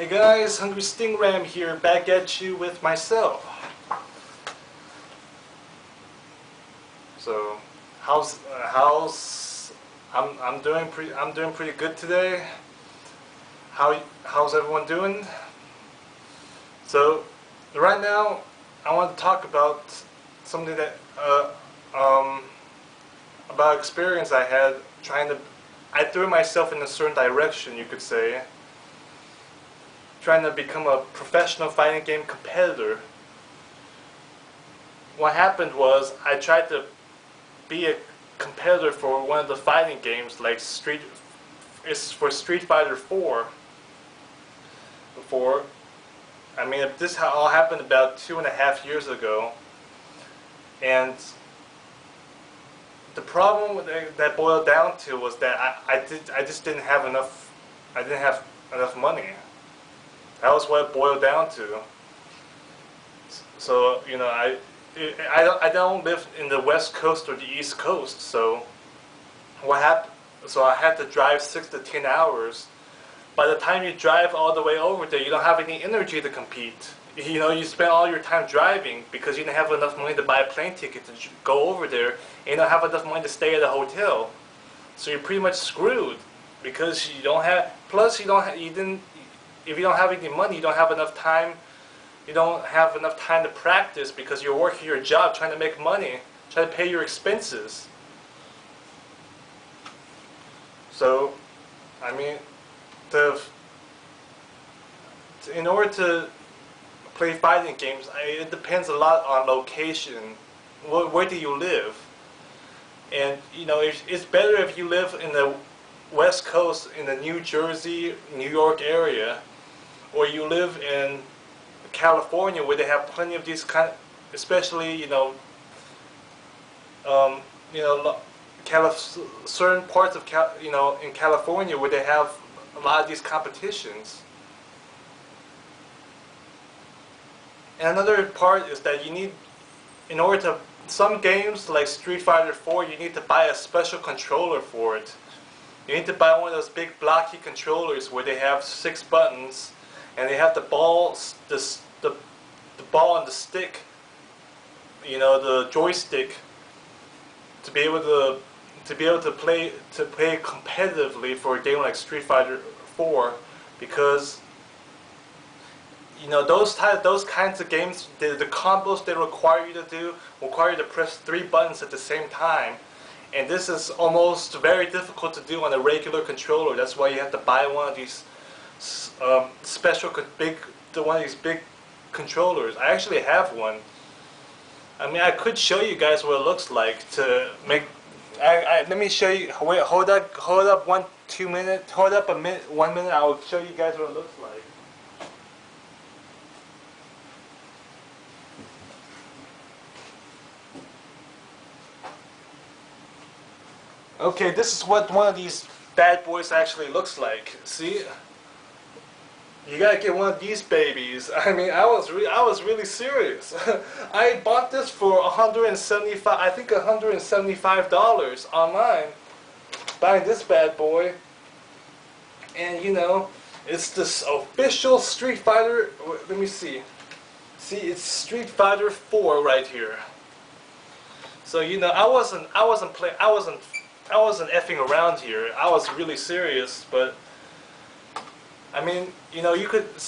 Hey guys, hungrystingram here, back at you with myself. So, I'm doing pretty good today. How's everyone doing? So, right now I want to talk about something that about experience I had I threw myself in a certain direction, you could say, trying to become a professional fighting game competitor. What happened was I tried to be a competitor for one of the fighting games, like Street Fighter 4. Before, I mean, this all happened about 2.5 years ago, and the problem that boiled down to was that I just didn't have enough. I didn't have enough money. That was what it boiled down to. So I don't live in the West Coast or the East Coast. So what happened? So I had to drive 6 to 10 hours. By the time you drive all the way over there, you don't have any energy to compete. You spend all your time driving because you didn't have enough money to buy a plane ticket to go over there, and you don't have enough money to stay at a hotel. So you're pretty much screwed because you don't have. Plus, if you don't have any money, you don't have enough time. You don't have enough time to practice because you're working your job, trying to make money, trying to pay your expenses. So, I mean, in order to play fighting games, it depends a lot on location. Where do you live? And it's better if you live in the West Coast, in the New Jersey, New York area, or you live in California, where they have plenty of these especially certain parts of in California where they have a lot of these competitions. And another part is that some games like Street Fighter 4, you need to buy a special controller for it. You need to buy one of those big blocky controllers where they have 6 buttons, and they have the ball on the stick, the joystick, to be able to play competitively for a game like Street Fighter 4, because those kinds of games, the combos they require you to press 3 buttons at the same time, and this is almost very difficult to do on a regular controller. That's why you have to buy one of these one of these big controllers. I actually have one. I mean, I could show you guys what it looks like to make. Let me show you. Wait, hold up, 2 minutes. Hold up 1 minute. I will show you guys what it looks like. Okay, this is what one of these bad boys actually looks like. See? You gotta get one of these babies. I mean, I was really serious. I bought this for $175 online, buying this bad boy. And it's this official Street Fighter. Let me see. See, it's Street Fighter 4 right here. So I wasn't effing around here. I was really serious, but I mean, you could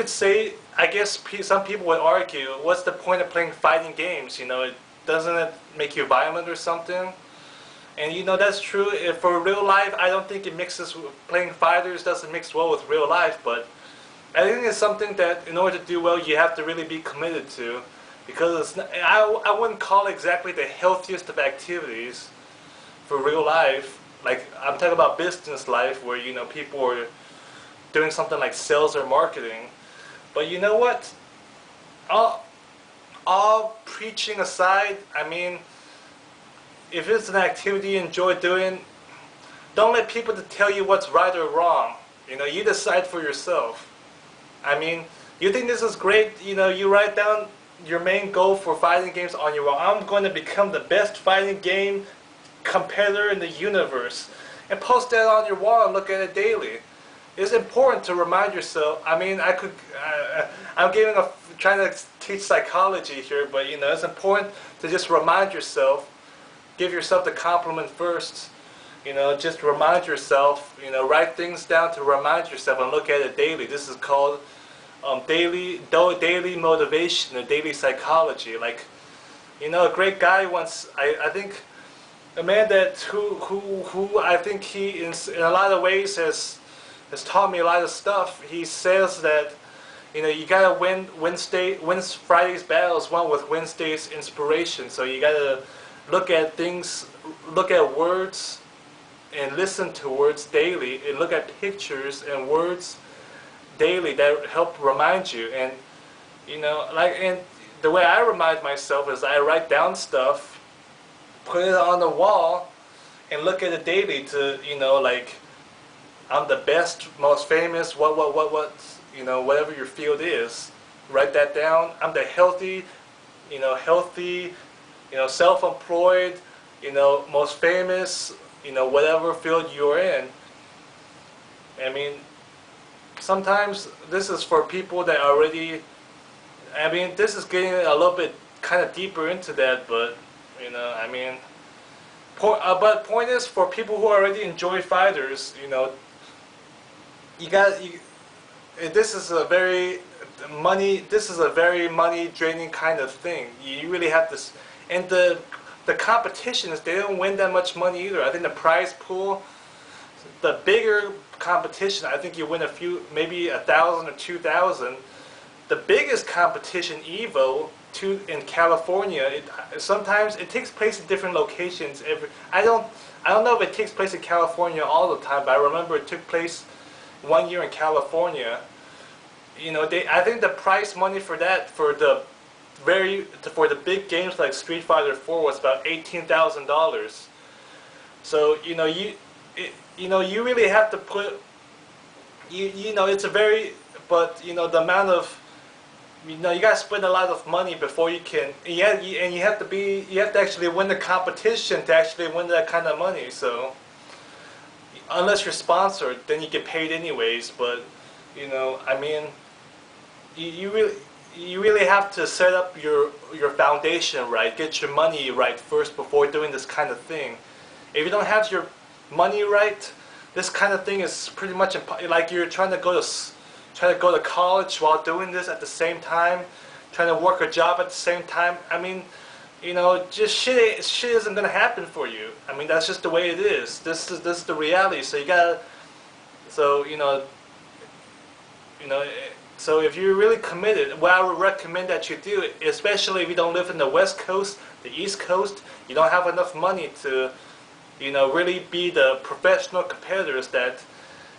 say, I guess some people would argue, what's the point of playing fighting games? Doesn't it make you violent or something? And that's true. For real life, I don't think it mixes. Playing fighters doesn't mix well with real life, but I think it's something that, in order to do well, you have to really be committed to, because I wouldn't call it exactly the healthiest of activities for real life. Like, I'm talking about business life, where people are doing something like sales or marketing. But you know what? All preaching aside, I mean, if it's an activity you enjoy doing, don't let people to tell you what's right or wrong. You decide for yourself. I mean, you think this is great, you write down your main goal for fighting games on your wall. I'm going to become the best fighting game competitor in the universe, and post that on your wall and look at it daily. it's important to remind yourself. I mean, I'm trying to teach psychology here, but you know, it's important to just remind yourself, give yourself the compliment first. You know, just remind yourself. You know, write things down to remind yourself and look at it daily. This is called daily motivation or daily psychology. Like, you know, a great guy once. I think a man that who I think he in a lot of ways has taught me a lot of stuff. He says that, you know, you gotta win Friday's battles one with Wednesday's inspiration. So you gotta look at things, look at words, and listen to words daily, and look at pictures and words daily that help remind you. And you know, and the way I remind myself is I write down stuff, put it on the wall, and look at it daily to, you know, like, I'm the best, most famous, you know, whatever your field is. Write that down. I'm the healthy, you know, self-employed, you know, most famous, you know, whatever field you're in. I mean, sometimes this is for people that already, I mean, this is getting a little bit kind of deeper into that, but, you know, I mean, but point is, for people who already enjoy fighters, you know, this is a very money draining kind of thing. You really have to, and the competitions, they don't win that much money either. I think the prize pool, the bigger competition, I think you win a few, maybe 1,000 or 2,000. The biggest competition, Evo, in California, sometimes it takes place in different locations. I don't know if it takes place in California all the time, but I remember it took place one year in California. You know, I think the prize money for that, for the big games like Street Fighter 4 was about $18,000. So you know, you really have to put, you know, it's a very, but you know, the amount of, you know, you gotta spend a lot of money before you can, and you have to actually win the competition to actually win that kind of money. So unless you're sponsored, then you get paid anyways. But you know, I mean, you really have to set up your foundation right, get your money right first before doing this kind of thing. If you don't have your money right, this kind of thing is pretty much like you're trying to go to college while doing this at the same time, trying to work a job at the same time. I mean, you know, just shit isn't gonna happen for you. I mean, that's just the way it is. This is the reality. So you gotta, so you know, so if you're really committed, what I would recommend that you do, especially if you don't live in the West Coast, the East Coast, you don't have enough money to, you know, really be the professional competitors, that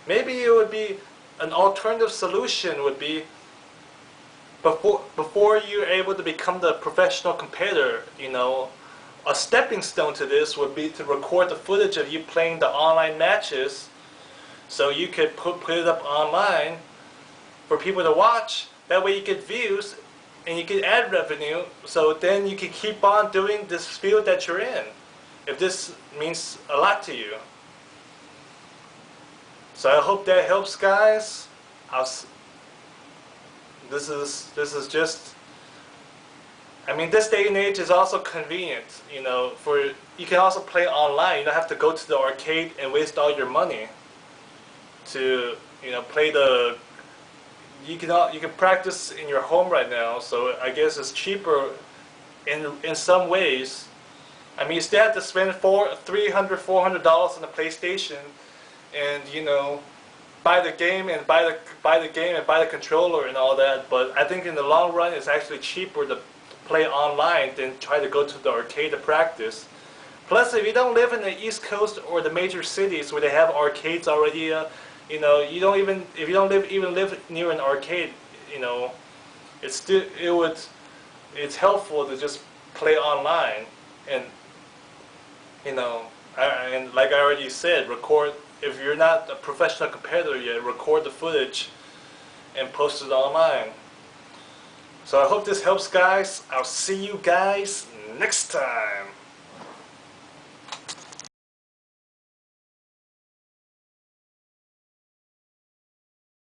maybe it would be an alternative solution would be, before you're able to become the professional competitor, you know, a stepping stone to this would be to record the footage of you playing the online matches, so you could put it up online for people to watch. That way you get views and you get ad revenue, so then you can keep on doing this field that you're in, if this means a lot to you. So I hope that helps, guys. This is just, I mean, this day and age is also convenient, you know, you can also play online. You don't have to go to the arcade and waste all your money to, you know, play the, you can practice in your home right now. So I guess it's cheaper in some ways. I mean, you still have to spend $300, $400 on the PlayStation, and you know, buy the game and buy the controller and all that. But I think in the long run, it's actually cheaper to play online than try to go to the arcade to practice. Plus, if you don't live in the East Coast or the major cities where they have arcades already, you know, if you don't live near an arcade, you know, it's helpful to just play online. And you know, and like I already said, record. If you're not a professional competitor yet, record the footage and post it online. So I hope this helps, guys. I'll see you guys next time.